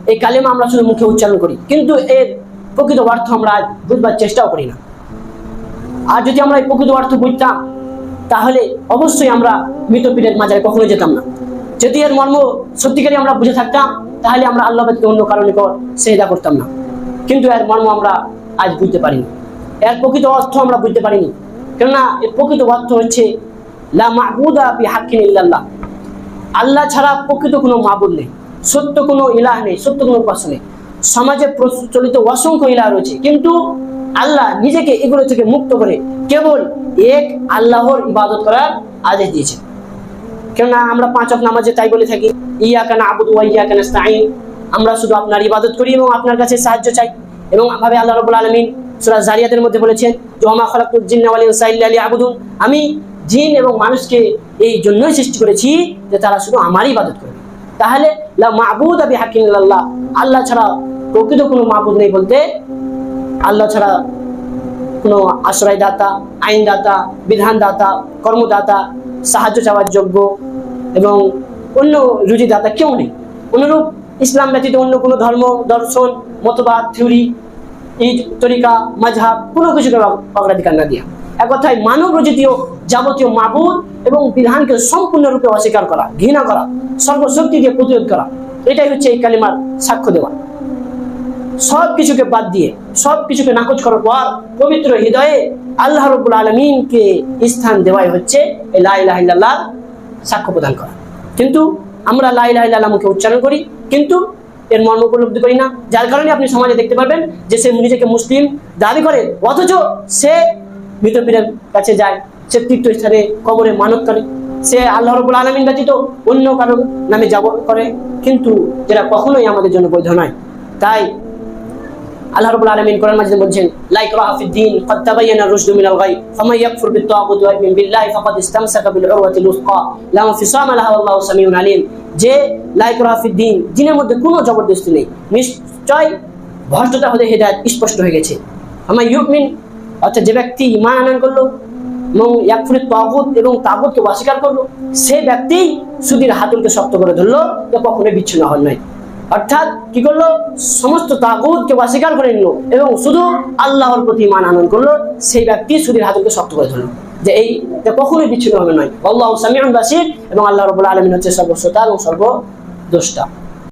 এই কালেমা আমরা শুধু মুখে উচ্চারণ করি, কিন্তু এর প্রকৃত অর্থ আমরা বুঝবার চেষ্টাও করি না। আর যদি আমরা এই প্রকৃত অর্থ বুঝতাম তাহলে অবশ্যই আমরা মৃতপীরের মাজারে কখনো যেতাম না। যদি এর মর্ম সত্যিকারই আমরা বুঝে থাকতাম তাহলে আমরা আল্লাহ ব্যতীত অন্য কারো নিকট সেজদা করতাম না। কিন্তু এর মর্ম আমরা আজ বুঝতে পারিনি, এর প্রকৃত অর্থ আমরা বুঝতে পারিনি। কেননা এর প্রকৃত অর্থ হচ্ছে লা মা'বুদা বিহাক্কিন ইল্লাল্লাহ, আল্লাহ ছাড়া প্রকৃত কোনো মাবুদ নেই, সত্য কোনো ইলাহ নেই, সত্য কোনো উপাস্য নেই। সমাজে প্রচলিত অসংখ্য ইলাহ রয়েছে, কিন্তু আল্লাহ নিজেকে এগুলো থেকে মুক্ত করে কেবল এক আল্লাহর ইবাদত করার আদেশ দিয়েছেন। কেননা আমরা 5 ওয়াক্ত নামাজে তাই বলে থাকি, ইয়াকা না'বুদু ওয়া ইয়াকা নাস্তাঈন, আমরা শুধু আপনার ইবাদত করি এবং আপনার কাছে সাহায্য চাই। এবং ভাবে আল্লাহ রাব্বুল আলামিন সূরা যারিয়াতের মধ্যে বলেছেন, ওয়া মা খালাকতুল জিন্না ওয়াল ইনসা ইল্লা লিয়াবুদুন, আমি জিন এবং মানুষকে এই জন্যই সৃষ্টি করেছি যে তারা শুধু আমারই ইবাদত করবে। তাহলে লা মা'বুদা বিহাক্কিন ইল্লাল্লাহ, আল্লাহ ছাড়া প্রকৃত কোনো মাবুদ নেই বলতে আল্লাহ ছাড়া কোনো আশ্রয়দাতা, আইনদাতা, বিধানদাতা, কর্মদাতা, সাহায্য চাওয়ার যোগ্য এবং অন্য রুজিদাতা কেউ নেই। অনুরূপ ইসলাম ব্যতীত অন্য কোনো ধর্ম, দর্শন, মতবাদ, থিওরি, এই তরিকা, মাযহাব কোনো কিছুকে অগ্রাধিকার না দিয়া এক কথায় মানব রচিত যাবতীয় মাবুদ এবং বিধানকে সম্পূর্ণরূপে অস্বীকার করা, ঘৃণা করা, সর্বশক্তি দিয়ে প্রতিরোধ করা, এটাই হচ্ছে এই কালিমার সাক্ষ্য দেওয়া। সব কিছুকে বাদ দিয়ে, সব কিছুকে নাকচ করার পর পবিত্র হৃদয়ে আল্লাহ রাব্বুল আলামিনকে স্থান দেওয়াই হচ্ছে এই লা ইলাহা ইল্লাল্লাহ সাক্ষ্য প্রদান করা। কিন্তু আমরা লা ইলাহা ইল্লাল্লাহ মুখে উচ্চারণ করি, কিন্তু এর মর্ম উপলব্ধি করি না। যার কারণে আপনি সমাজে দেখতে পারবেন যে সে নিজেকে মুসলিম দাবি করে, অথচ সে মৃতপীরের কাছে যায়, সে তীর্থস্থানে কবরে মানত করে, সে আল্লাহ রাব্বুল আলামিন ব্যতীত অন্য কারো নামে যাব করে, কিন্তু যেটা কখনোই আমাদের জন্য বৈধ নয়। তাই আল্লাহ রাব্বুল আলামিন কোরআন মাজিদে বলেন, লা ইকরাহা ফিদ-দীন ক্বাদ তাবায়্যানা আর-রুশদু মিনাল গায় ফামান ইয়াকফুর বিত-তাগুতি ওয়া ইউমিন বিল্লাহি ফাকাদ ইসতামসাকা বিল-উরওয়াতিল উসকা লা ইনফিসামা লাহা ওয়াল্লাহু সামিউন আলিম, যে লা ইকরাহা ফিদ-দীন, দ্বীনের মধ্যে কোনো জবরদস্তি নেই, নিশ্চয় ভ্রষ্টতা হতে হেদায়েত স্পষ্ট হয়ে গেছে। ফামান ইউমিন, অর্থাৎ যে ব্যক্তি ঈমান আনয়ন করলো এবং ইয়াকফুর বিত-তাগুত এবং তাগুতকে অস্বীকার করলো, সেই ব্যক্তি সুদীর হাতলকে শক্ত করে ধরলো, যে কখনোই বিচ্ছিন্ন হল নয়। অর্থাৎ কি করলো, সমস্ত তাগুতকে অস্বীকার করে নিল এবং শুধু আল্লাহর প্রতি ঈমান আনয়ন করলো, সেই ব্যক্তি সুদীর হাতলকে শক্ত করে ধরলো, যে এই কখনোই বিচ্ছিন্ন হবে নয়। আল্লাহু সামিউন বাসীর, এবং আল্লাহ রাব্বুল আলামিন হচ্ছে সর্বশ্রোতা এবং সর্বদ্রষ্টা।